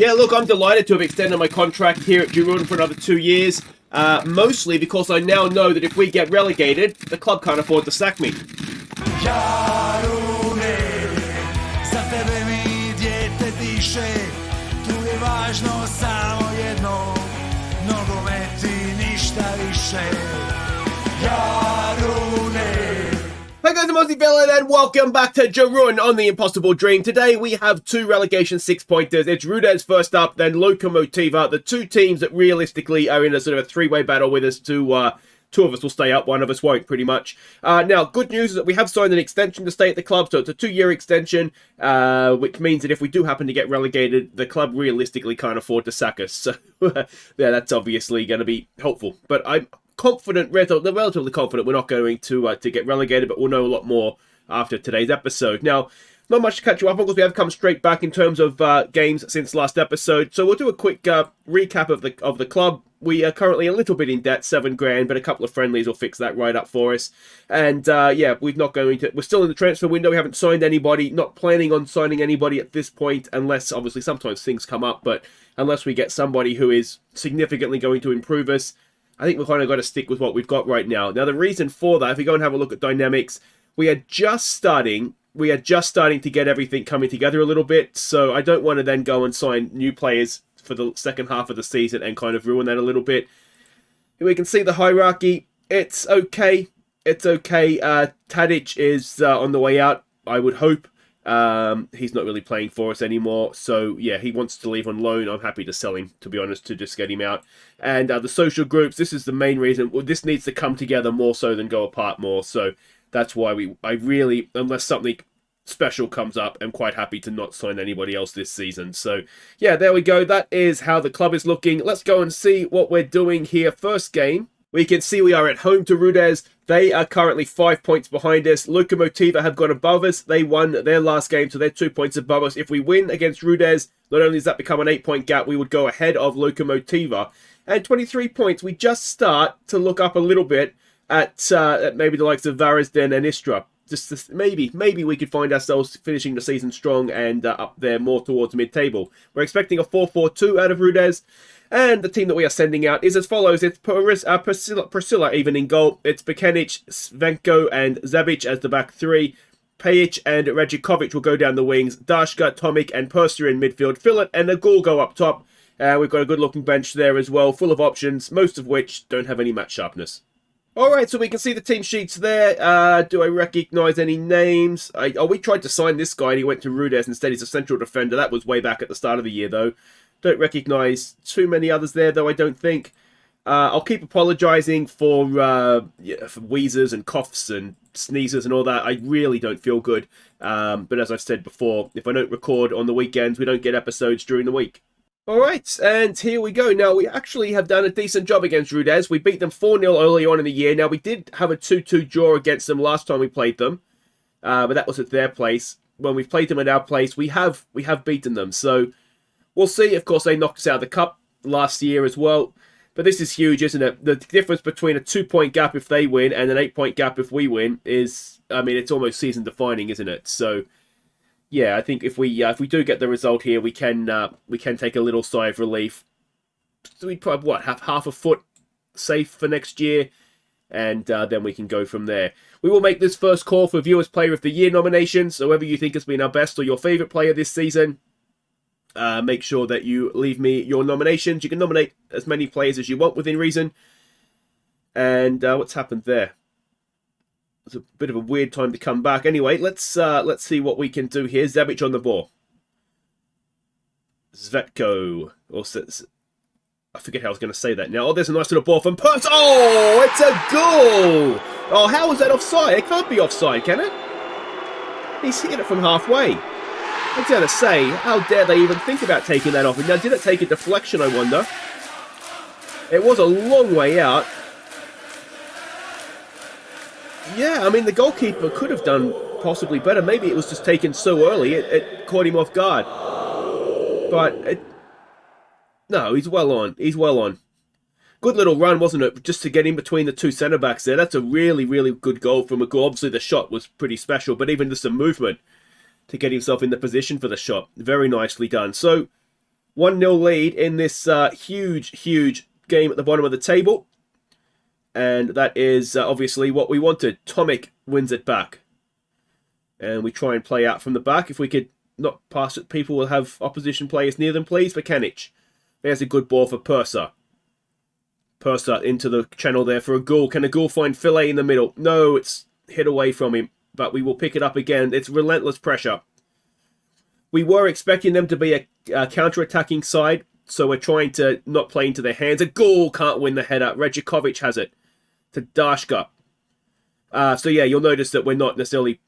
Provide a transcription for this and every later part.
Yeah, look, I'm delighted to have extended my contract here at Jarun for another 2 years. Mostly because I now know that if we get relegated, the club can't afford to sack me. Jarune, za tebe mi dijete diše, tu je važno samo jedno, nogomet i ništa više. Jarune. Hey guys, I'm Aussie Villain and welcome back to Jarun on the Impossible Dream. Today we have two relegation six-pointers. It's Rudes first up, then Lokomotiva, the two teams that realistically are in a sort of a three-way battle with us. Two of us will stay up, one of us won't, pretty much. Now, good news is that we have signed an extension to stay at the club, so it's a 2-year extension, which means that if we do happen to get relegated, the club realistically can't afford to sack us. So, yeah, that's obviously going to be helpful. But I'm confident, relatively confident we're not going to get relegated, but we'll know a lot more after today's episode. Now, not much to catch you up on because we have come straight back in terms of games since last episode. So we'll do a quick recap of the club. We are currently a little bit in debt, $7,000, but a couple of friendlies will fix that right up for us. And yeah, we're still in the transfer window. We haven't signed anybody, not planning on signing anybody at this point, unless obviously sometimes things come up, but unless we get somebody who is significantly going to improve us, I think we've kind of got to stick with what we've got right now. Now, the reason for that, if we go and have a look at dynamics, we are just starting to get everything coming together a little bit. So I don't want to then go and sign new players for the second half of the season and kind of ruin that a little bit. We can see the hierarchy. It's okay. It's okay. Tadic is on the way out, I would hope. He's not really playing for us anymore, so yeah, he wants to leave on loan. I'm happy to sell him, to be honest, to just get him out. And the social groups, this is the main reason. Well, this needs to come together more so than go apart more, so that's why I really, unless something special comes up, I'm quite happy to not sign anybody else this season. So yeah, there we go. That is how the club is looking. Let's go and see what we're doing here. First game, we can see we are at home to Rudes. They are currently 5 points behind us. Lokomotiva have gone above us. They won their last game, so they're 2 points above us. If we win against Rudes, not only does that become an 8-point gap, we would go ahead of Lokomotiva. And 23 points, we just start to look up a little bit at maybe the likes of Varazden and Istra. Maybe we could find ourselves finishing the season strong and up there more towards mid-table. We're expecting a 4-4-2 out of Rudes. And the team that we are sending out is as follows. It's Priscilla even in goal. It's Bekenic, Svenko, and Zabic as the back three. Pejic and Rajikovic will go down the wings. Dashka, Tomic, and Purser in midfield. Fillet and Nagul go up top. We've got a good-looking bench there as well, full of options, most of which don't have any match sharpness. Alright, so we can see the team sheets there. Do I recognise any names? We tried to sign this guy and he went to Rudes instead. He's a central defender. That was way back at the start of the year, though. Don't recognise too many others there, though, I don't think. I'll keep apologising for wheezes and coughs and sneezes and all that. I really don't feel good. But as I've said before, if I don't record on the weekends, we don't get episodes during the week. Alright, and here we go. Now, we actually have done a decent job against Rudes. We beat them 4-0 early on in the year. Now, we did have a 2-2 draw against them last time we played them. But that was at their place. When we've played them at our place, we have beaten them. So we'll see. Of course, they knocked us out of the cup last year as well. But this is huge, isn't it? The difference between a 2-point gap if they win and an 8-point gap if we win is, I mean, it's almost season-defining, isn't it? So yeah, I think if we do get the result here, we can take a little sigh of relief. So we'd probably have half a foot safe for next year, and then we can go from there. We will make this first call for Viewers Player of the Year nominations. So whoever you think has been our best or your favourite player this season, make sure that you leave me your nominations. You can nominate as many players as you want within reason. And what's happened there? It's a bit of a weird time to come back. Anyway, let's see what we can do here. Zabic on the ball. Svetko. I forget how I was going to say that now. Oh, there's a nice little ball from Purse. Oh, it's a goal! Oh, how was that offside? It can't be offside, can it? He's hit it from halfway. I was going to say, how dare they even think about taking that off? Now, did it take a deflection, I wonder? It was a long way out. Yeah, I mean, the goalkeeper could have done possibly better. Maybe it was just taken so early, it caught him off guard. But, no, he's well on. He's well on. Good little run, wasn't it? Just to get in between the two centre-backs there. That's a really, really good goal from McGraw. Obviously, the shot was pretty special, but even just the movement to get himself in the position for the shot. Very nicely done. So, 1-0 lead in this huge game at the bottom of the table. And that is obviously what we wanted. Tomic wins it back. And we try and play out from the back. If we could not pass it, people will have opposition players near them, please. Vakanic. There's a good ball for Purser. Purser into the channel there for a goal. Can a goal find Filet in the middle? No, it's hit away from him. But we will pick it up again. It's relentless pressure. We were expecting them to be a counter-attacking side. So we're trying to not play into their hands. A goal can't win the header. Redjakovic has it to Dashka. So yeah, you'll notice that we're not necessarily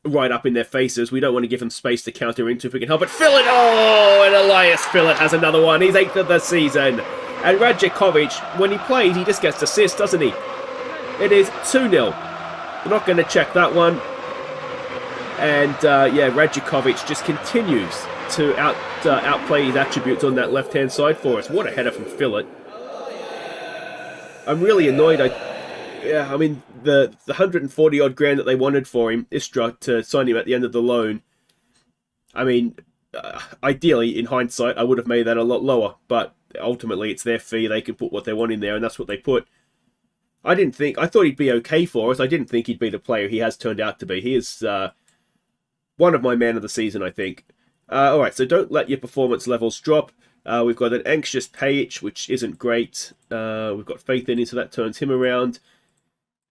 right up in their faces. We don't want to give them space to counter into if we can help it. Fillet! Oh, and Elias Fillet has another one. He's 8th of the season. And Radjakovic, when he plays, he just gets assists, doesn't he? It is 2-0. We're not going to check that one. And yeah, Radjakovic just continues to outplay his attributes on that left-hand side for us. What a header from Fillet. I'm really annoyed. I mean, the 140-odd grand that they wanted for him, Istra, to sign him at the end of the loan. I mean, ideally, in hindsight, I would have made that a lot lower. But ultimately, it's their fee. They can put what they want in there, and that's what they put. I thought he'd be okay for us. I didn't think he'd be the player he has turned out to be. He is one of my man of the season, I think. Alright, so don't let your performance levels drop. We've got an anxious Pajic, which isn't great. We've got faith in him, so that turns him around.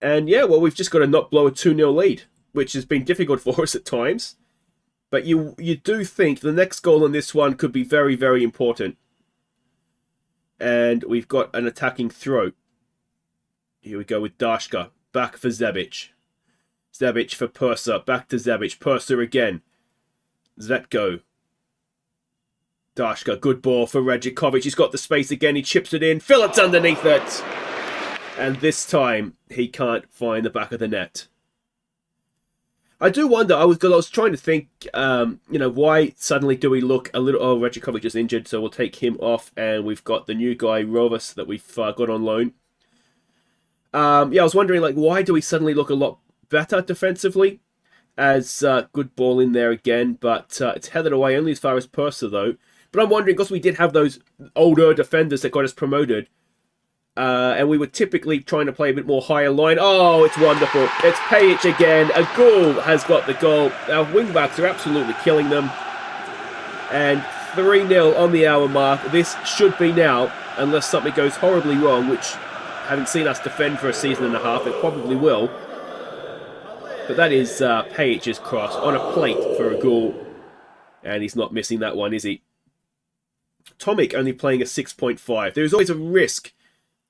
And yeah, well, we've just got to not blow a 2-0 lead, which has been difficult for us at times. But you do think the next goal in this one could be very, very important. And we've got an attacking throw. Here we go with Dashka. Back for Zebic. Zebic for Purser. Back to Zebic. Purser again. Zetko. Dashka, good ball for Redjakovic. He's got the space again. He chips it in. Phillips underneath it. And this time, he can't find the back of the net. I do wonder, I was trying to think, why suddenly do we look a little... Oh, Redjakovic is injured, so we'll take him off. And we've got the new guy, Rovas, that we've got on loan. I was wondering, why do we suddenly look a lot better defensively? As good ball in there again, but it's headed away only as far as Purser, though. But I'm wondering, because we did have those older defenders that got us promoted, and we were typically trying to play a bit more higher line. Oh, it's wonderful. It's Pajic again. A goal has got the goal. Our wingbacks are absolutely killing them. And 3-0 on the hour mark. This should be now, unless something goes horribly wrong, which, having seen us defend for a season and a half, it probably will. But that is Pajic's cross on a plate for a goal. And he's not missing that one, is he? Tomic only playing a 6.5. There's always a risk,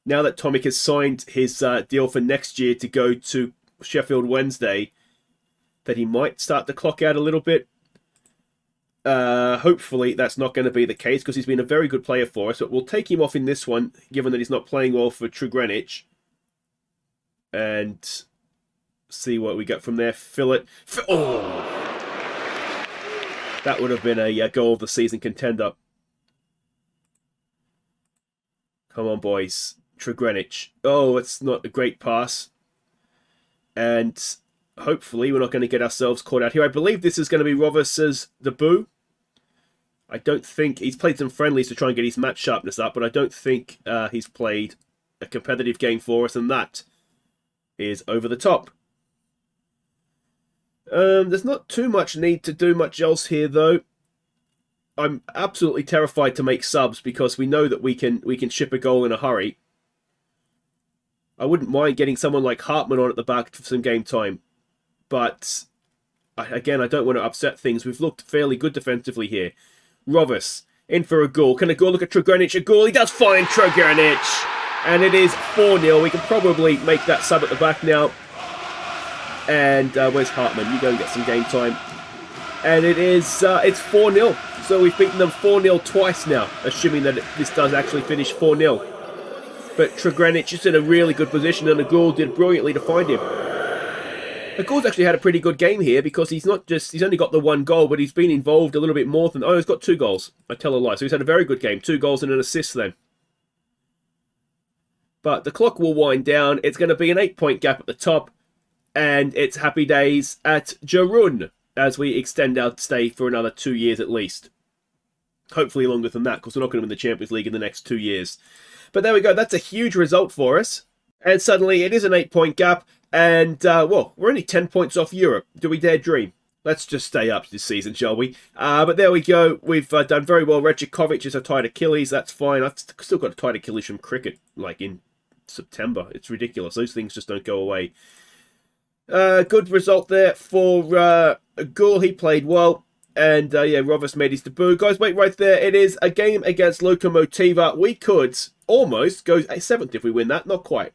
now that Tomic has signed his deal for next year to go to Sheffield Wednesday, that he might start to clock out a little bit. Hopefully that's not going to be the case, because he's been a very good player for us. But we'll take him off in this one, given that he's not playing well for Trugrenic. And see what we get from there. Fillet. Oh! That would have been a goal of the season contender. Come on, boys. Trugrenic. Oh, it's not a great pass. And hopefully we're not going to get ourselves caught out here. I believe this is going to be Rovas's debut. I don't think... He's played some friendlies to try and get his match sharpness up, but I don't think he's played a competitive game for us, and that is over the top. There's not too much need to do much else here, though. I'm absolutely terrified to make subs because we know that we can ship a goal in a hurry. I wouldn't mind getting someone like Hartman on at the back for some game time. But, again, I don't want to upset things. We've looked fairly good defensively here. Rovas, in for a goal. Can a goal look at Trugrenic? A goal. He does find Trugrenic. And it is 4-0. We can probably make that sub at the back now. And where's Hartman? You go and get some game time. And it's 4-0. So we've beaten them 4-0 twice now, assuming that this does actually finish 4-0. But Trugrenic is in a really good position, and Agul did brilliantly to find him. Agul's actually had a pretty good game here, because he's only got the one goal, but he's been involved a little bit more than... Oh, he's got 2 goals. I tell a lie. So he's had a very good game. 2 goals and an assist then. But the clock will wind down. It's going to be an 8-point gap at the top. And it's happy days at Jarun, as we extend our stay for another 2 years at least. Hopefully longer than that, because we're not going to win the Champions League in the next 2 years. But there we go. That's a huge result for us. And suddenly it is an 8-point gap. And, well, we're only 10 points off Europe. Do we dare dream? Let's just stay up this season, shall we? But there we go. We've done very well. Regicovic is a tight Achilles. That's fine. I've still got a tight Achilles from cricket, like in September. It's ridiculous. Those things just don't go away. Good result there for Ghoul. He played well. And, yeah, Rovers made his debut. Guys, wait right there. It is a game against Lokomotiva. We could almost go 7th if we win that. Not quite.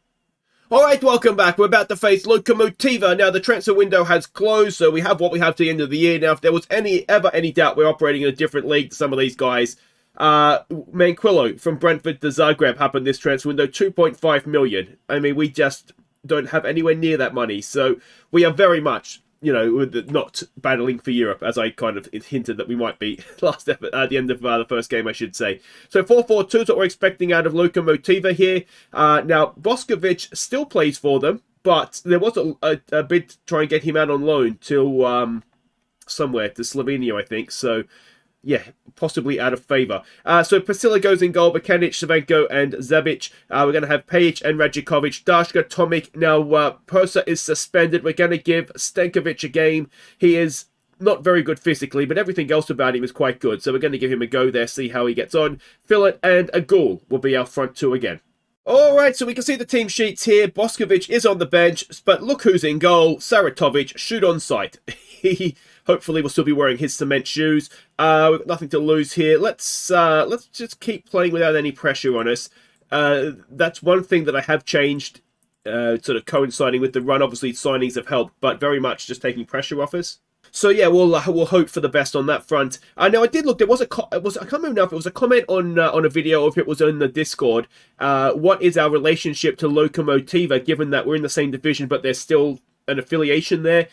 Alright, welcome back. We're about to face Lokomotiva. Now, the transfer window has closed, so we have what we have to the end of the year. Now, if there was ever any doubt we're operating in a different league to some of these guys, Manquillo from Brentford to Zagreb happened this transfer window, 2.5 million. I mean, we just don't have anywhere near that money, so we are very much, you know, not battling for Europe, as I kind of hinted that we might be at the end of the first game, I should say. So 4-4-2 is what we're expecting out of Lokomotiva here. Now, Boskovic still plays for them, but there was a bid to try and get him out on loan till somewhere, to Slovenia, I think. So, yeah, possibly out of favour. So Priscilla goes in goal, Bacanic, Savenko and Zabic. We're going to have Pajic and Rajikovic, Dashka, Tomic. Now, Persa is suspended. We're going to give Stankovic a game. He is not very good physically, but everything else about him is quite good. So we're going to give him a go there, see how he gets on. Fillet and Agul will be our front two again. Alright, so we can see the team sheets here. Boskovic is on the bench, but look who's in goal. Saratovic, shoot on sight. He hopefully will still be wearing his cement shoes. We've got nothing to lose here. Let's just keep playing without any pressure on us. That's one thing that I have changed, sort of coinciding with the run. Obviously, signings have helped, but very much just taking pressure off us. So yeah, we'll hope for the best on that front. Now I did look. There was I can't remember now if it was a comment on a video or if it was in the Discord. What is our relationship to Lokomotiva, given that we're in the same division, but there's still an affiliation there?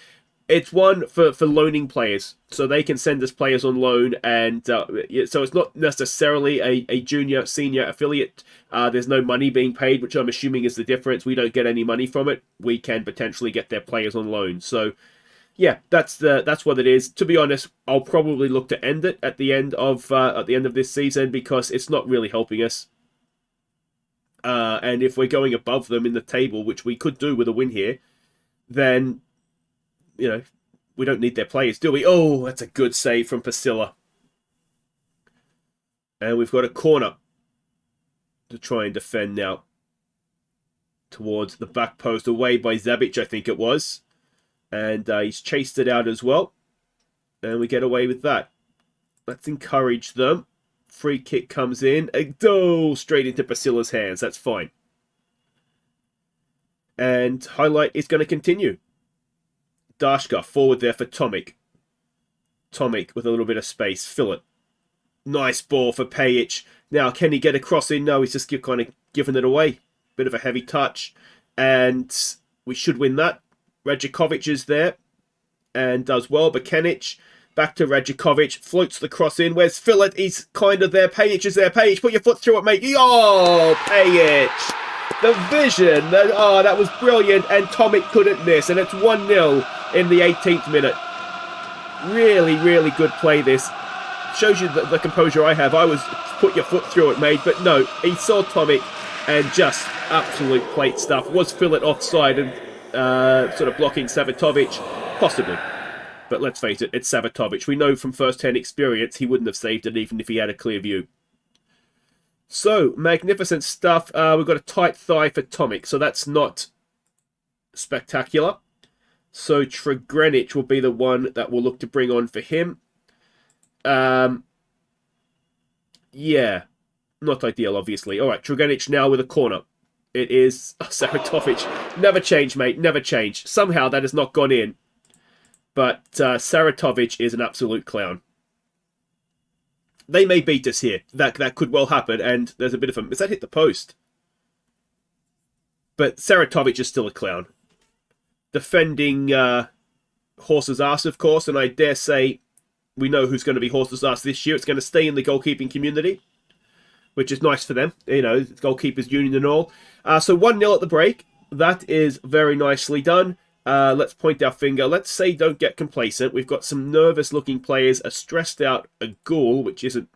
It's one for loaning players, so they can send us players on loan, and so it's not necessarily a junior, senior affiliate. There's no money being paid, which I'm assuming is the difference. We don't get any money from it. We can potentially get their players on loan. So, yeah, that's what it is. To be honest, I'll probably look to end it at the end of this season because it's not really helping us. And if we're going above them in the table, which we could do with a win here, then, you know, we don't need their players, do we? Oh, that's a good save from Pasilla. And we've got a corner to try and defend now. Towards the back post, away by Zabic, I think it was. And he's chased it out as well. And we get away with that. Let's encourage them. Free kick comes in. Oh, straight into Pasilla's hands. That's fine. And highlight is going to continue. Dashka forward there for Tomic. Tomic with a little bit of space. Fillet. Nice ball for Pajic. Now, can he get a cross in? No, he's just kind of giving it away. Bit of a heavy touch. And we should win that. Rajikovic is there. And does well. Bacanic. Back to Rajikovic. Floats the cross in. Where's Fillet? He's kind of there. Pajic is there. Pajic, put your foot through it, mate. Oh, Pajic. The vision. That was brilliant. And Tomic couldn't miss. And it's 1-0 in the 18th minute. Really, really good play this. Shows you the composure I have. I was put your foot through it, mate. But no, he saw Tomic and just absolute plate stuff. Was Fillet offside and sort of blocking Savatovic? Possibly. But let's face it, it's Savatovic. We know from first-hand experience he wouldn't have saved it even if he had a clear view. So, magnificent stuff. We've got a tight thigh for Tomic, so that's not spectacular. So, Tregrenic will be the one that we'll look to bring on for him. Yeah, not ideal, obviously. All right, Tregrenic now with a corner. It is Saratovic. Never change, mate. Never change. Somehow that has not gone in. But Saratovic is an absolute clown. They may beat us here. That could well happen. And there's a bit of a... Does that hit the post? But Saratovic is still a clown. Defending Horse's ass, of course. And I dare say we know who's going to be Horse's ass this year. It's going to stay in the goalkeeping community, which is nice for them. You know, goalkeepers union and all. So 1-0 at the break. That is very nicely done. Let's point our finger. Let's say don't get complacent. We've got some nervous-looking players, a stressed-out Agul, which isn't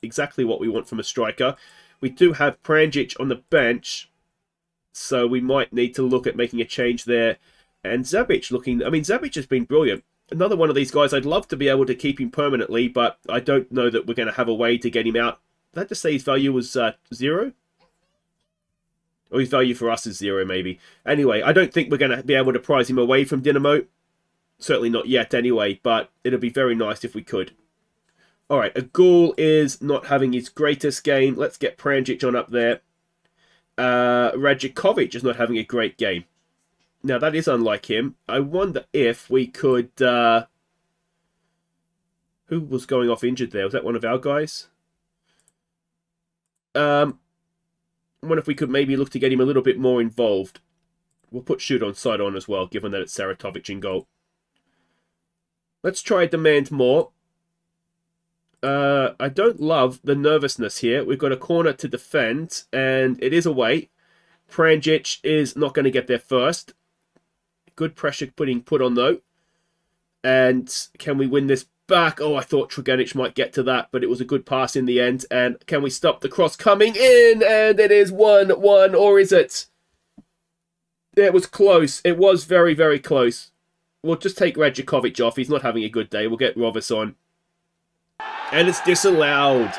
exactly what we want from a striker. We do have Pranjic on the bench, so we might need to look at making a change there. And Zabic looking... I mean, Zabic has been brilliant. Another one of these guys, I'd love to be able to keep him permanently, but I don't know that we're going to have a way to get him out. Did I just say his value was 0? Or his value for us is 0, maybe. Anyway, I don't think we're going to be able to prize him away from Dinamo. Certainly not yet, anyway, but it'd be very nice if we could. Alright, Agul is not having his greatest game. Let's get Pranjic on up there. Radjikovic is not having a great game. Now, that is unlike him. I wonder if we could... who was going off injured there? Was that one of our guys? I wonder if we could maybe look to get him a little bit more involved. We'll put Shoot on side on as well, given that it's Saratovic in goal. Let's try demand more. I don't love the nervousness here. We've got a corner to defend, and it is away. Pranjic is not going to get there first. Good pressure being put on, though. And can we win this back? Oh, I thought Truganic might get to that, but it was a good pass in the end. And can we stop the cross coming in? And it is 1-1, or is it? It was close. It was very, very close. We'll just take Radjikovic off. He's not having a good day. We'll get Rovis on. And it's disallowed.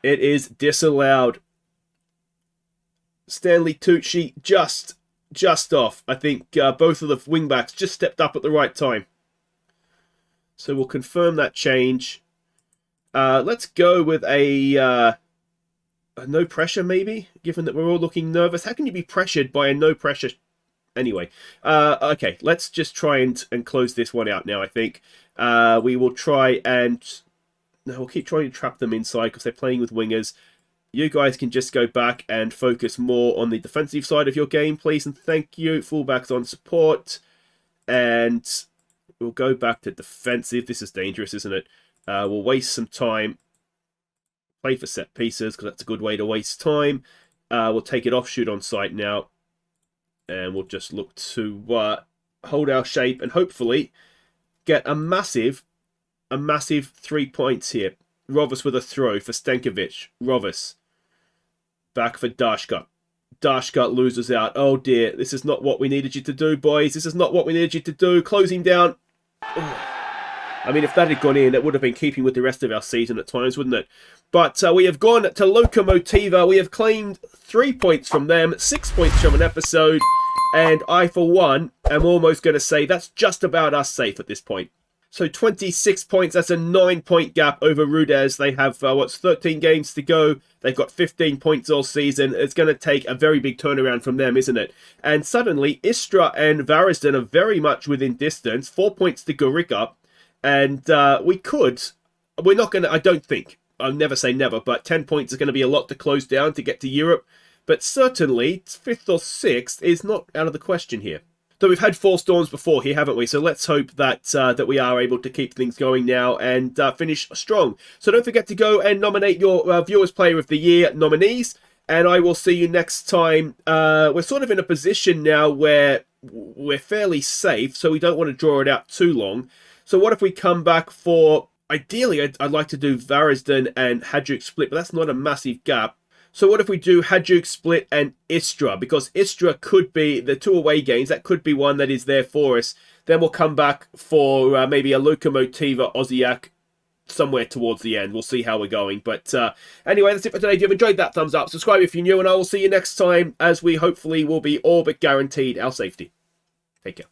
It is disallowed. Stanley Tucci just off. I think both of the wing-backs just stepped up at the right time. So we'll confirm that change. Let's go with a no pressure, maybe, given that we're all looking nervous. How can you be pressured by a no pressure? Anyway, okay, let's just try and close this one out now, I think. We will try and... No, we'll keep trying to trap them inside because they're playing with wingers. You guys can just go back and focus more on the defensive side of your game, please, and thank you. Fullbacks on support. And we'll go back to defensive. This is dangerous, isn't it? We'll waste some time. Play for set pieces because that's a good way to waste time. We'll take it off Shoot on site now. And we'll just look to hold our shape and hopefully get a massive 3 points here. Rovis with a throw for Stankovic. Rovis. Back for Dashka. Dashka loses out. Oh dear, this is not what we needed you to do, boys. This is not what we needed you to do. Close him down. Oh. I mean, if that had gone in, it would have been keeping with the rest of our season at times, wouldn't it? But we have gone to Lokomotiva. We have claimed 3 points from them, 6 points from an episode. And I, for one, am almost going to say that's just about us safe at this point. So 26 points, that's a 9-point gap over Rudes. They have, 13 games to go. They've got 15 points all season. It's going to take a very big turnaround from them, isn't it? And suddenly, Istra and Varisden are very much within distance. 4 points to Gorica. And we're not going to, I don't think, I'll never say never, but 10 points is going to be a lot to close down to get to Europe. But certainly, 5th or 6th is not out of the question here. So we've had 4 storms before here, haven't we? So let's hope that that we are able to keep things going now and finish strong. So don't forget to go and nominate your Viewers Player of the Year nominees. And I will see you next time. We're sort of in a position now where we're fairly safe, so we don't want to draw it out too long. So what if we come back for... Ideally, I'd like to do Varisden and Hajduk Split, but that's not a massive gap. So what if we do Hajduk Split and Istra? Because Istra could be the 2 away games. That could be one that is there for us. Then we'll come back for maybe a Lokomotiva Osiak somewhere towards the end. We'll see how we're going. But anyway, that's it for today. If you've enjoyed that, thumbs up. Subscribe if you're new. And I will see you next time as we hopefully will be all but guaranteed our safety. Take care.